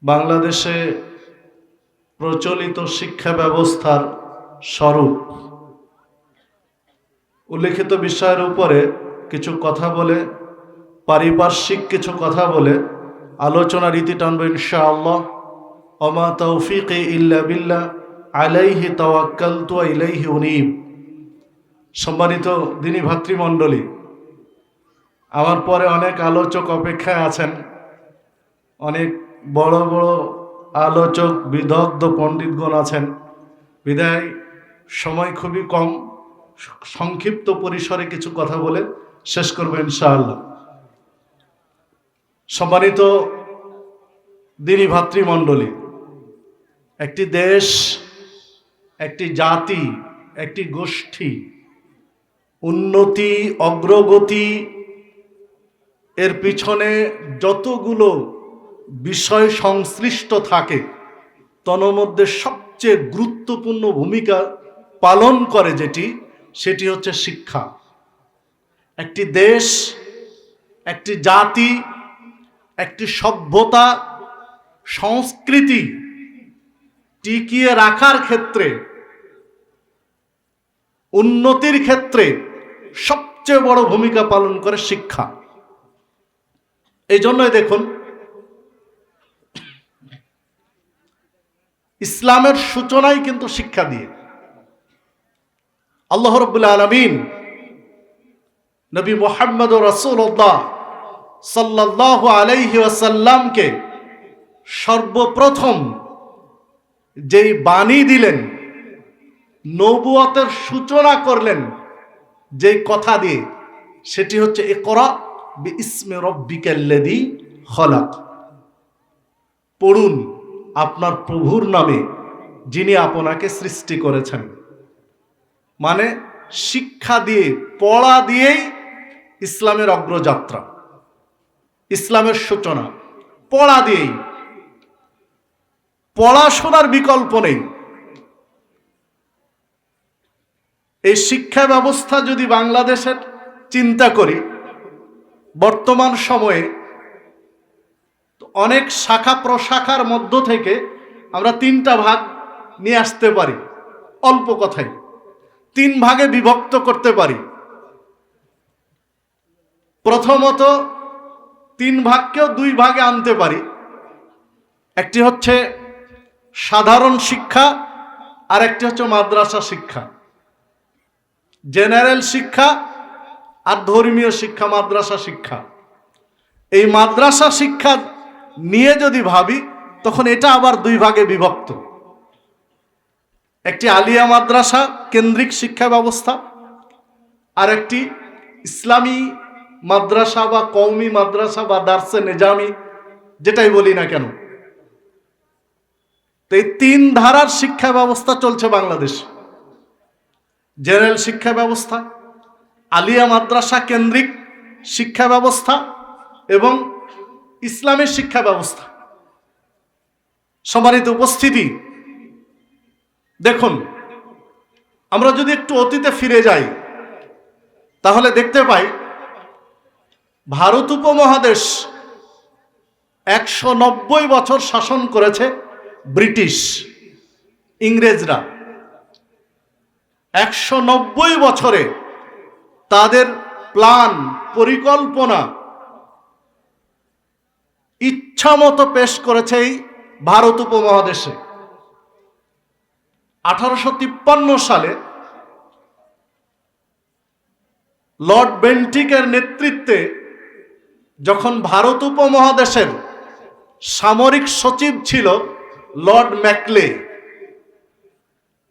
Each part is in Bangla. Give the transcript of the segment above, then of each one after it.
বাংলাদেশে প্রচলিত শিক্ষা ব্যবস্থার স্বরূপ উল্লেখিত বিষয়ের উপরে কিছু কথা বলে, পারিপার্শ্বিক কিছু কথা বলে আলোচনার রীতি টানব ইনশাআল্লাহ। ওমা তৌফিকি ইল্লা বিল্লাহ, আলাইহি তাওয়াক্কালতু ওয়া ইলাইহি উনীব। সম্মানিত দিনী ভাতৃমণ্ডলী, আমার পরে অনেক আলোচক অপেক্ষায় আছেন, অনেক বড় বড় আলোচক বিদগ্ধ পণ্ডিতগণ আছেন। বিদায় সময় খুবই কম, সংক্ষিপ্ত পরিসরে কিছু কথা বলে শেষ করবো ইনশাআল্লাহ। সম্মানিত দিনী ভাতৃমণ্ডলী, একটি দেশ, একটি জাতি, একটি গোষ্ঠী উন্নতি অগ্রগতি এর পিছনে যতগুলো বিষয় সংশ্লিষ্ট থাকে, তন্মধ্যে সবচেয়ে গুরুত্বপূর্ণ ভূমিকা পালন করে সেটি হচ্ছে শিক্ষা। একটি দেশ, একটি জাতি, একটি সভ্যতা, সংস্কৃতি টিকিয়ে রাখার ক্ষেত্রে, উন্নতির ক্ষেত্রে সবচেয়ে বড় ভূমিকা পালন করে শিক্ষা। এই জন্যই দেখুন, ইসলামের সূচনাই কিন্তু শিক্ষা দিয়ে। আল্লাহ রাব্বুল আলামিন নবী মুহাম্মদ রাসূলুল্লাহ সাল্লাল্লাহু আলাইহি ওয়াসাল্লামকে সর্বপ্রথম যেই বাণী দিলেন, নবুয়তের সূচনা করলেন যেই কথা দিয়ে, সেটি হচ্ছে ইকরা বিইসমি রাব্বিকাল্লাযী খলাক। পড়ুন আপনার প্রভুর নামে যিনি আপনাকে সৃষ্টি করেছেন। মানে শিক্ষা দিয়ে, পড়া দিয়েই ইসলামের অগ্রযাত্রা, ইসলামের সূচনা পড়া দিয়েই। পড়াশোনার বিকল্প নেই। এই শিক্ষা ব্যবস্থা যদি বাংলাদেশের চিন্তা করি, বর্তমান সময়ে অনেক শাখা প্রশাখার মধ্য থেকে আমরা তিনটা ভাগ নিয়ে আসতে পারি। অল্প কথায় তিন ভাগে বিভক্ত করতে পারি। প্রথমত তিন ভাগকেও দুই ভাগে আনতে পারি। একটি হচ্ছে সাধারণ শিক্ষা, আর একটি হচ্ছে মাদ্রাসা শিক্ষা। জেনারেল শিক্ষা আর ধর্মীয় শিক্ষা, মাদ্রাসা শিক্ষা। এই মাদ্রাসা শিক্ষা নিয়ে যদি ভাবি, তখন এটা আবার দুই ভাগে বিভক্ত। একটি আলিয়া মাদ্রাসা কেন্দ্রিক শিক্ষা ব্যবস্থা, আর একটি ইসলামী মাদ্রাসা বা কওমি মাদ্রাসা বা দারসে নিজামি, যেটাই বলি না কেন। তো এই তিন ধারার শিক্ষা ব্যবস্থা চলছে বাংলাদেশ। জেনারেল শিক্ষা ব্যবস্থা, আলিয়া মাদ্রাসা কেন্দ্রিক শিক্ষা ব্যবস্থা এবং ইসলামের শিক্ষা ব্যবস্থা। সম্মানিত উপস্থিতি, দেখুন, আমরা যদি একটু অতীতে ফিরে যাই, তাহলে দেখতে পাই ভারত উপমহাদেশ 190 বছর শাসন করেছে ব্রিটিশ, ইংরেজরা। 190 বছরে তাদের প্ল্যান, পরিকল্পনা ইচ্ছা মতো পেশ করেছে এই ভারত উপমহাদেশে। 1853 সালে লর্ড বেন্টিকের নেতৃত্বে যখন ভারত উপমহাদেশের সামরিক সচিব ছিল লর্ড ম্যাকলে,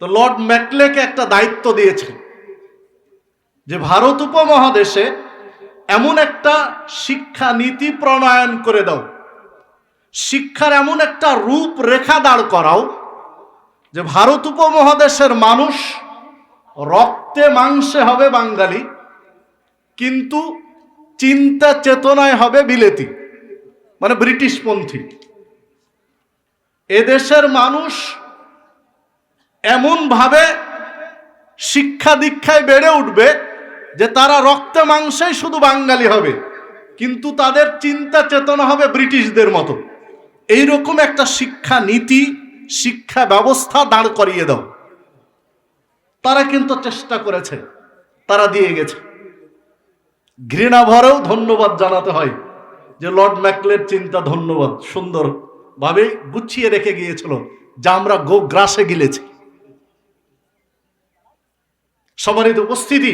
তো লর্ড ম্যাকলেকে একটা দায়িত্ব দিয়েছে যে ভারত উপমহাদেশে এমন একটা শিক্ষা নীতি প্রণয়ন করে দাও, শিক্ষার এমন একটা রূপরেখা দাঁড় করাও যে ভারত উপমহাদেশের মানুষ রক্তে মাংসে হবে বাঙালি, কিন্তু চিন্তা চেতনায় হবে বিলেতি, মানে ব্রিটিশপন্থী। এদেশের মানুষ এমন ভাবে শিক্ষা দীক্ষায় বেড়ে উঠবে যে তারা রক্তে মাংসেই শুধু বাঙালি হবে, কিন্তু তাদের চিন্তা চেতনা হবে ব্রিটিশদের মতো। এইরকম একটা শিক্ষা নীতি, শিক্ষা ব্যবস্থা দাঁড় করিয়ে দাও। তারা কিন্তু চেষ্টা করেছে, তারা দিয়ে গেছে। ঘৃণা ভরেও ধন্যবাদ জানাতে হয় যে লর্ড ম্যাকলের চিন্তা, ধন্যবাদ, সুন্দর ভাবে গুছিয়ে রেখে গিয়েছিল, যা আমরা গ্রাসে গিলেছি। সম্মানিত উপস্থিতি,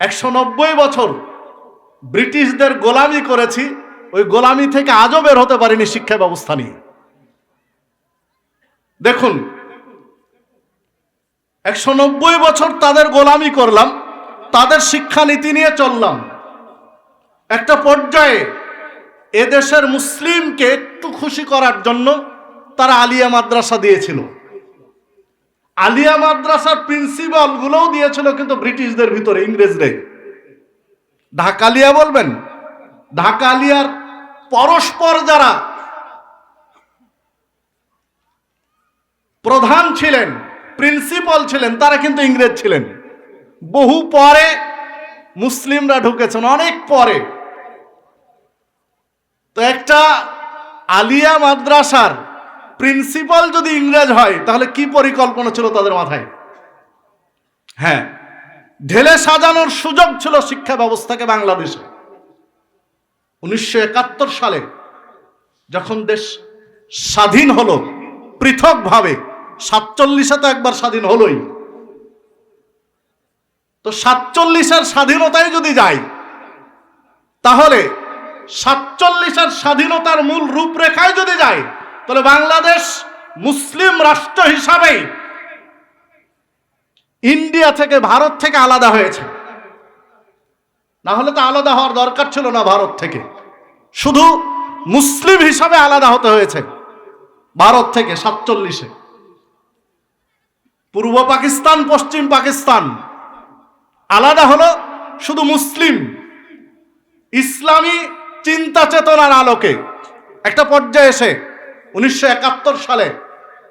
190 বছর ব্রিটিশদের গোলামি করেছি, ওই গোলামি থেকে আজও বের হতে পারিনি শিক্ষা ব্যবস্থা নিয়ে। দেখুন, 190 বছর তাদের গোলামি করলাম, তাদের শিক্ষানীতি নিয়ে চললাম। একটা পর্যায়ে এদেশের মুসলিমকে একটু খুশি করার জন্য তারা আলিয়া মাদ্রাসা দিয়েছিল। আলিয়া মাদ্রাসার প্রিন্সিপাল গুলোও দিয়েছিল কিন্তু ব্রিটিশদের ভিতরে, ইংরেজদের। ঢাকালিয়া বলবেন, ঢাকালিয়ার পরস্পর যারা প্রধান ছিলেন, প্রিন্সিপাল ছিলেন, তারা কিন্তু ইংরেজ ছিলেন। বহু পরে মুসলিমরা ঢুকেছেন, অনেক পরে। তো একটা আলিয়া মাদ্রাসার প্রিন্সিপাল যদি ইংরেজ হয়, তাহলে কি পরিকল্পনা ছিল তাদের মাথায়? হ্যাঁ, ঢেলে সাজানোর সুযোগ ছিল শিক্ষা ব্যবস্থাকে বাংলাদেশে। 1971 সালে যখন দেশ স্বাধীন হলো পৃথকভাবে, 47-এ তো একবার স্বাধীন হলোই, তো 47-এর স্বাধীনতায় যদি যাই, তাহলে 47-এর স্বাধীনতার মূল রূপরেখায় যদি যাই, তাহলে বাংলাদেশ মুসলিম রাষ্ট্র হিসাবে ইন্ডিয়া থেকে, ভারত থেকে আলাদা হয়েছে। না হলে তো আলাদা হওয়ার দরকার ছিল না ভারত থেকে, শুধু মুসলিম হিসাবে আলাদা হতে হয়েছে ভারত থেকে 47-এ। পূর্ব পাকিস্তান, পশ্চিম পাকিস্তান আলাদা হলো শুধু মুসলিম ইসলামী চিন্তা চেতনার আলোকে। একটা পর্যায়ে এসে 1971 সালে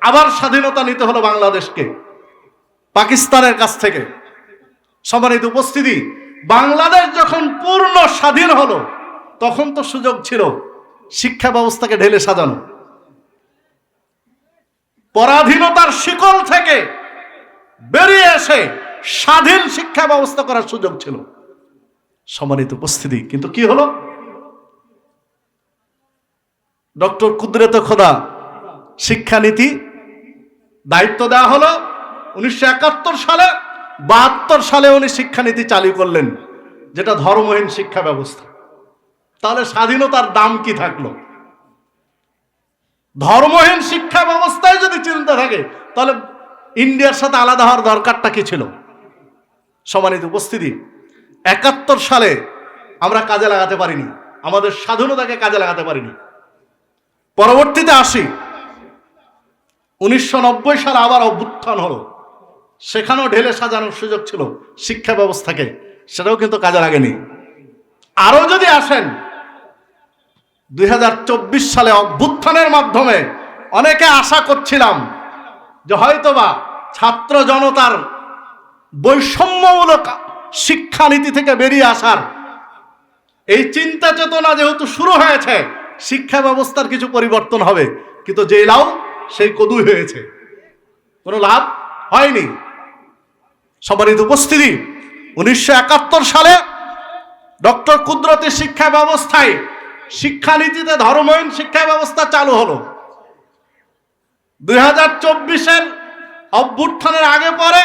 আবার স্বাধীনতা নিতে হলো বাংলাদেশকে পাকিস্তানের কাছ থেকে। সম্মানিত উপস্থিতি, বাংলাদেশ যখন পূর্ণ স্বাধীন হলো, তখন তো সুযোগ ছিল শিক্ষা ব্যবস্থাকে ঢেলে সাজানো। পরাধীনতার শিকল থেকে বেরিয়ে এসে স্বাধীন শিক্ষা ব্যবস্থা করার সুযোগ ছিল। সম্মানিত উপস্থিতি, কিন্তু কি হলো? ডক্টর কুদরতে খোদা শিক্ষানীতি দায়িত্ব দেওয়া হলো 1971 সালে। 72 সালে উনি শিক্ষানীতি চালু করলেন, যেটা ধর্মহীন শিক্ষা ব্যবস্থা। তাহলে স্বাধীনতার দাম কি থাকলো? ধর্মহীন শিক্ষা ব্যবস্থায় যদি চিন্তা থাকে, তাহলে ইন্ডিয়ার সাথে আলাদা হওয়ার দরকারটা কি ছিল? সম্মানিত উপস্থিতি, 71 সালে আমরা কাজে লাগাতে পারিনি, আমাদের স্বাধীনতাকে কাজে লাগাতে পারিনি। পরবর্তীতে আসি, 1990 সালে আবার অভ্যুত্থান হলো, সেখানেও ঢেলে সাজানোর সুযোগ ছিল শিক্ষা ব্যবস্থাকে, সেটাও কিন্তু কাজে লাগেনি। আরো যদি আসেন, 2024 সালে অভ্যুত্থানের মাধ্যমে অনেকে আশা করছিলাম যে হয়তোবা ছাত্র জনতার বৈষম্যমূলক শিক্ষানীতি থেকে বেরিয়ে আসার এই চিন্তা চেতনা যেহেতু শুরু হয়েছে, শিক্ষা ব্যবস্থার কিছু পরিবর্তন হবে। কিন্তু যে লাউ সেই কদুই হয়েছে, কোনো লাভ হয়নি। সম্মানিত উপস্থিতি, 1971 সালে ডক্টর কুদরতের শিক্ষা ব্যবস্থায়, শিক্ষানীতিতে ধর্মহীন শিক্ষা ব্যবস্থা চালু হলো। 2024-এর অভ্যুত্থানের আগে পরে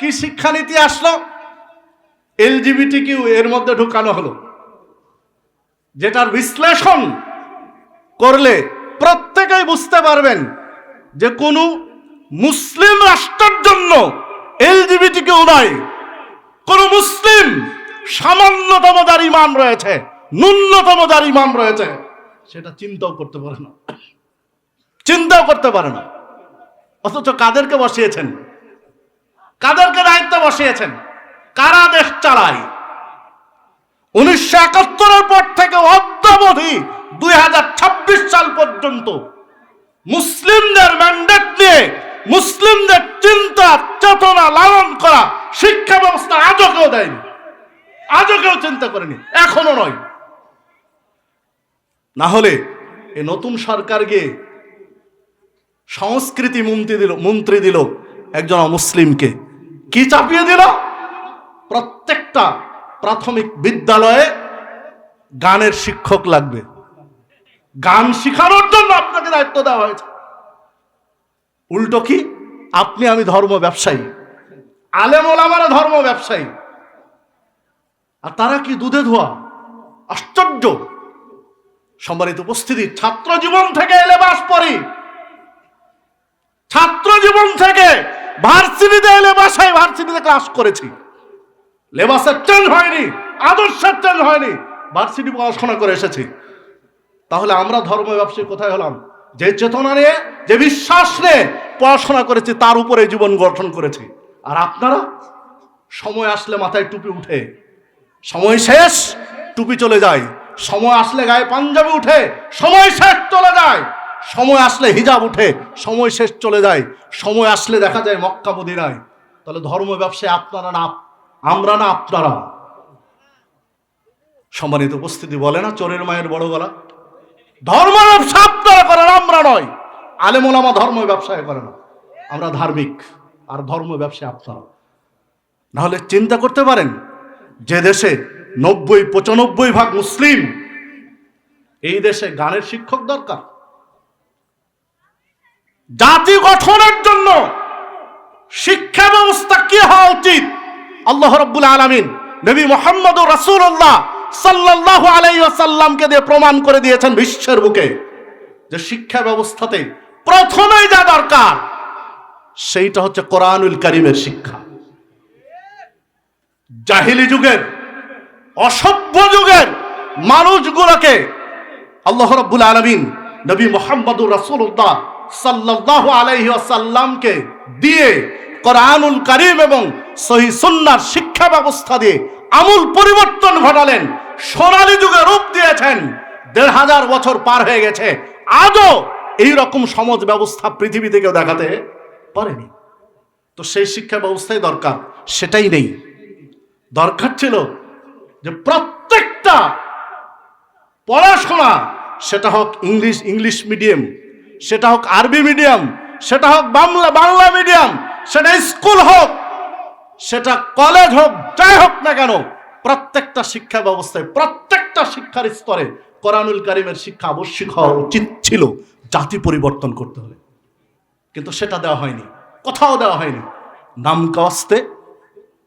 কি শিক্ষানীতি আসলো? LGBTQ এর মধ্যে ঢুকানো হলো, যেটার বিশ্লেষণ করলে প্রত্যেকেই বুঝতে পারবেন যে কোনো মুসলিম রাষ্ট্রের জন্য LGBTQ নয়। কোন মুসলিম সামান্যতম যার ইমান রয়েছে, ন্যূনতম যার ইমান রয়েছে, সেটা চিন্তাও করতে পারে না, চিন্তাও করতে পারে না। অথচ কাদেরকে বসিয়েছেন? কাদেরকে দায়িত্ব বসিয়েছেন? কারা দেশ চালায়? 1971-এর পর থেকে অদ্যাবধি 2026 সাল পর্যন্ত মুসলিমদের ম্যান্ডেট নিয়ে মুসলিমদের চিন্তা চেতনা লালন করা শিক্ষা ব্যবস্থা আজও কেউ দেয়নি, আজও কেউ চিন্তা করেনি, এখনো নয়। না হলে এই নতুন সরকার গিয়ে সংস্কৃতি মন্ত্রী দিল একজন অমুসলিমকে। কি চাপিয়ে দিল? প্রত্যেকটা প্রাথমিক বিদ্যালয়ে গানের শিক্ষক লাগবে, গান শিখানোর জন্য আপনাকে দায়িত্ব দেওয়া হয়েছে। উল্টো কি? আপনি আমি ধর্ম ব্যবসায়ী, আলেম ওলামারা ধর্ম ব্যবসায়ী, আর তারা কি দুধে ধোয়া? আশ্চর্য। সম্মানিত উপস্থিতি, ছাত্র জীবন থেকে লেবাস পরি, ছাত্র জীবন থেকে ভার্সিটিতে লেবাসায় ভার্সিটিতে ক্লাস করেছি, লেবাসের চেঞ্জ হয়নি, আদর্শের চেঞ্জ হয়নি, ভার্সিটি পড়াশোনা করে এসেছি। তাহলে আমরা ধর্ম ব্যবসায়ী কোথায় হলাম? যে চেতনা নিয়ে, যে বিশ্বাস নিয়ে পড়াশোনা করেছি, তার উপরে জীবন গঠন করেছি। আর আপনারা সময় আসলে মাথায় টুপি উঠে, সময় শেষ টুপি চলে যায়, সময় আসলে গায়ে পাঞ্জাবি উঠে, সময় শেষ চলে যায়, সময় আসলে হিজাব উঠে, সময় শেষ চলে যায়, সময় আসলে দেখা যায় মক্কা মদিনায়। তাহলে ধর্ম ব্যবসায় আপনারা না আমরা, না আপনারা? সম্মানিত উপস্থিতি, বলে না চোরের মায়ের বড় গলা? ধর্ম ব্যবসা আপনারা করেন, আমরা নয়। আলেম ওলামা ধর্ম ব্যবসায় করে না, আমরা ধার্মিক, আর ধর্ম ব্যবসায় আপনারা। নাহলে চিন্তা করতে পারেন, যে দেশে 90-95% মুসলিম, এই দেশে গানের শিক্ষক দরকার। জাতি গঠনের জন্য শিক্ষা ব্যবস্থা কি হওয়া উচিত? আল্লাহ রাব্বুল আলামিন নবী মুহাম্মদুর রাসূলুল্লাহ সাল্লাল্লাহু আলাইহি ওয়াসাল্লামকে দিয়ে প্রমাণ করে দিয়েছেন বিশ্বের বুকে যে শিক্ষা ব্যবস্থাতে প্রথমেই যা দরকার সেইটা হচ্ছে কোরআনুল কারীমের শিক্ষা। জাহিলি যুগের, অসভ্য যুগের মানুষগুলোকে আল্লাহ রাব্বুল আলামিন নবী মুহাম্মদুর রাসূলুল্লাহ সাল্লাল্লাহু আলাইহি ওয়াসাল্লামকে দিয়ে কোরআনুল কারীম এবং সহিহ সুন্নাহর শিক্ষা ব্যবস্থা দিয়ে আমূল পরিবর্তন ঘটালেন, সোনালী যুগে রূপ দিয়েছেন। ১৫০০ বছর পার হয়ে গেছে, আজও এই রকম সমাজ ব্যবস্থা পৃথিবী থেকেও দেখাতে পারেনি। তো সেই শিক্ষা ব্যবস্থাই দরকার, সেটাই নেই। দরকার ছিল যে প্রত্যেকটা পড়াশোনা, সেটা হোক ইংলিশ মিডিয়াম, সেটা হোক আরবি মিডিয়াম, সেটা হোক বাংলা মিডিয়াম, সেটা স্কুল হোক, সেটা কলেজ হোক, যাই হোক না কেন, প্রত্যেকটা শিক্ষা ব্যবস্থায়, প্রত্যেকটা শিক্ষার স্তরে কোরআনুল কারীমের শিক্ষা আবশ্যক হওয়া উচিত ছিল জাতি পরিবর্তন করতে হলে। কিন্তু সেটা দেওয়া হয়নি, কোথাও দেওয়া হয়নি। নামকাওয়াস্তে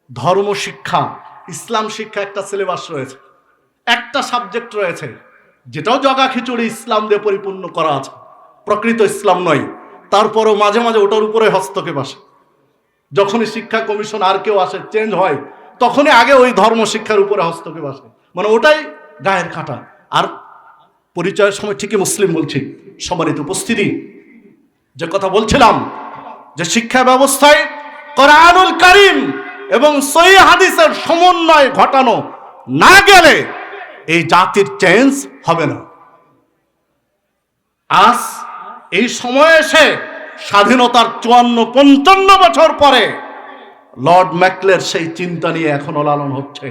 ধর্ম শিক্ষা, ইসলাম শিক্ষা একটা সিলেবাস রয়েছে, একটা সাবজেক্ট রয়েছে, যেটাও জগা খিচুড়ি ইসলাম দিয়ে পরিপূর্ণ করা আছে, প্রকৃত ইসলাম নয়। তারপরও মাঝে মাঝে ওটার উপরে হস্তক্ষেপ আসে। যখনই শিক্ষা কমিশন আর কেউ আসে, চেঞ্জ হয়, তখনই আগে ওই ধর্ম শিক্ষার উপরে হস্তক্ষেপ আসে, মানে ওটাই গায়ের কাঁটা। আর পরিচয়ের সময় ঠিকই মুসলিম বলছি। সম্মানিত উপস্থিতি, যে কথা বলছিলাম, যে শিক্ষা ব্যবস্থায় কোরআনুল কারীম এবং সহিহ হাদিসের সমন্বয় ঘটানো না গেলে এই জাতির চেঞ্জ হবে না। আজ এই সময় এসে স্বাধীনতার 54-55 বছর পরে লর্ড ম্যাকলের সেই চিন্তা নিয়ে এখনো লালন হচ্ছে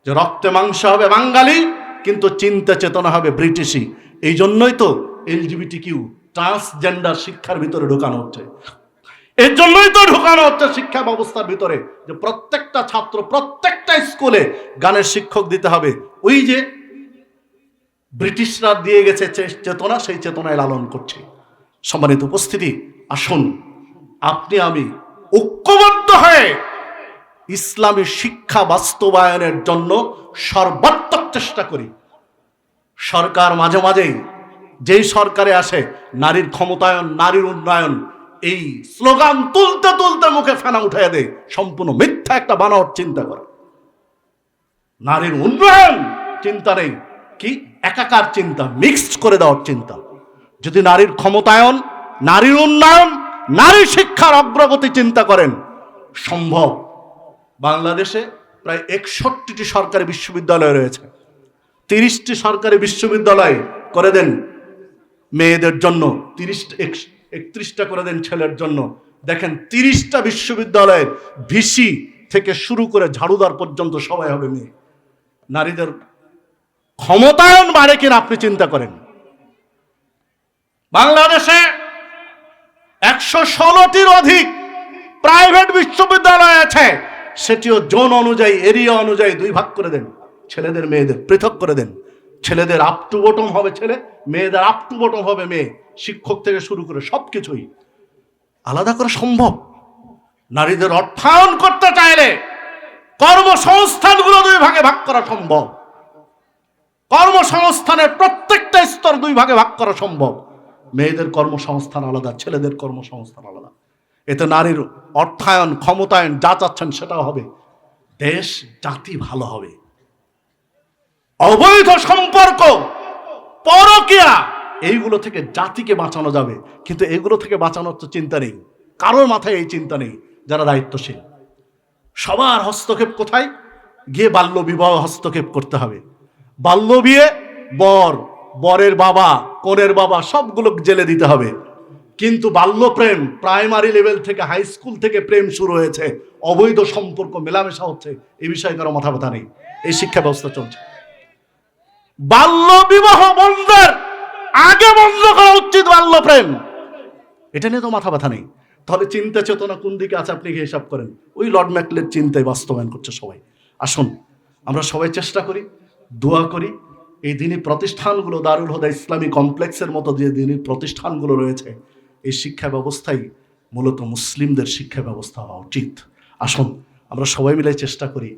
যে রক্তে মাংস হবে বাঙালি, কিন্তু চিন্তা চেতনা হবে ব্রিটিশই। এই জন্যই তো LGBTQ ট্রান্সজেন্ডার শিক্ষার ভিতরে ঢোকানো হচ্ছে, এর জন্যই তো ঢোকানো হচ্ছে শিক্ষা ব্যবস্থার ভিতরে, যে প্রত্যেকটা ছাত্র, প্রত্যেকটা স্কুলে গানের শিক্ষক দিতে হবে। ওই যে ব্রিটিশরা দিয়ে গেছে চেতনা, সেই চেতনায় লালন করছে। সম্মানিত উপস্থিতি, আসুন আপনি আমি ঐক্যবদ্ধ হয়ে ইসলামী শিক্ষা বাস্তবায়নের জন্য সর্বাত্মক চেষ্টা করি। সরকার মাঝে মাঝেই, যেই সরকারে আসে, নারীর ক্ষমতায়ন, নারীর উন্নয়ন, এই স্লোগান তুলতে তুলতে মুখে ফেনা উঠাইয়া দেয়। সম্পূর্ণ মিথ্যা একটা বানাওয়ার চিন্তা করে। নারীর উন্নয়ন চিন্তা নেই, কি একাকার চিন্তা, মিক্সড করে দেওয়ার চিন্তা। যদি নারীর ক্ষমতায়ন, নারীর উন্নয়ন, নারী শিক্ষার অগ্রগতি চিন্তা করেন, সম্ভব। বাংলাদেশে প্রায় 61টি সরকারি বিশ্ববিদ্যালয় রয়েছে। 30টি সরকারি বিশ্ববিদ্যালয় করে দেন মেয়েদের জন্য, 31টা করে দেন ছেলের জন্য। দেখেন 30টা বিশ্ববিদ্যালয়ের ভিসি থেকে শুরু করে ঝাড়ুদার পর্যন্ত সবাই হবে মেয়ে। নারীদের ক্ষমতায়ন বাড়ে কিনা আপনি চিন্তা করেন। বাংলাদেশে 116টির অধিক প্রাইভেট বিশ্ববিদ্যালয় আছে, সেটিও জোন অনুযায়ী, এরিয়া অনুযায়ী দুই ভাগ করে দেন। ছেলেদের মেয়েদের পৃথক করে দেন। ছেলেদের আপ টু বটম হবে ছেলে, মেয়েদের আপ টু বটম হবে মেয়ে। শিক্ষক থেকে শুরু করে সবকিছুই আলাদা করা সম্ভব। নারীদের অর্থায়ন করতে চাইলে কর্মসংস্থানগুলো দুই ভাগে ভাগ করা সম্ভব। কর্মসংস্থানের প্রত্যেকটা স্তর দুই ভাগে ভাগ করা সম্ভব। মেয়েদের কর্মসংস্থান আলাদা, ছেলেদের কর্মসংস্থান আলাদা। এতে নারীর অর্থায়ন, ক্ষমতায়ন যা চাচ্ছেন সেটাও হবে। দেশ জাতি ভালো হবে। অবৈধ সম্পর্ক, পরকীয়া, এইগুলো থেকে জাতিকে বাঁচানো যাবে। কিন্তু এগুলো থেকে বাঁচানোর তো চিন্তা নেই, কারোর মাথায় এই চিন্তা নেই যারা দায়িত্বশীল। সবার হস্তক্ষেপ কোথায়? গিয়ে বাল্য বিবাহ হস্তক্ষেপ করতে হবে। বাল্য বিয়ে, বরের বাবা, কনের বাবা সবগুলো জেলে দিতে হবে। কিন্তু বাল্য প্রেম প্রাইমারি লেভেল থেকে, হাই স্কুল থেকে প্রেম শুরু হয়েছে, অবৈধ সম্পর্ক মেলামেশা হচ্ছে, এই বিষয়ে কারো মাথা ব্যথা নেই। এই শিক্ষা ব্যবস্থা চলছে। বাল্য বিবাহ বন্ধের আগে বন্ধ করা উচিত বাল্য প্রেম, এটা নিয়ে তো মাথা ব্যথা নেই। তাহলে চিন্তা চেতনা কোন দিকে আছে আপনি হিসাব করেন। ওই লর্ড ম্যাকলের চিন্তায় বাস্তবায়ন করছে সবাই। আসুন আমরা সবাই চেষ্টা করি, দোয়া করি, এই দিনী প্রতিষ্ঠানগুলো, দারুল হুদা ইসলামী কমপ্লেক্সের মতো যে দিনী প্রতিষ্ঠানগুলো রয়েছে, এই শিক্ষা ব্যবস্থাই মূলত মুসলিমদের শিক্ষা ব্যবস্থা হওয়া উচিত। আসুন আমরা সবাই মিলে চেষ্টা করি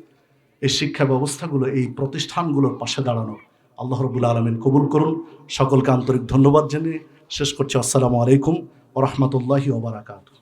এই শিক্ষা ব্যবস্থাগুলো, এই প্রতিষ্ঠানগুলোর পাশে দাঁড়ানোর। আল্লাহ রাব্বুল আলামিন কবুল করুন। সকলকে আন্তরিক ধন্যবাদ জানিয়ে শেষ করছি। আসসালামু আলাইকুম ওয়া রাহমাতুল্লাহি ওয়া বারাকাতুহু।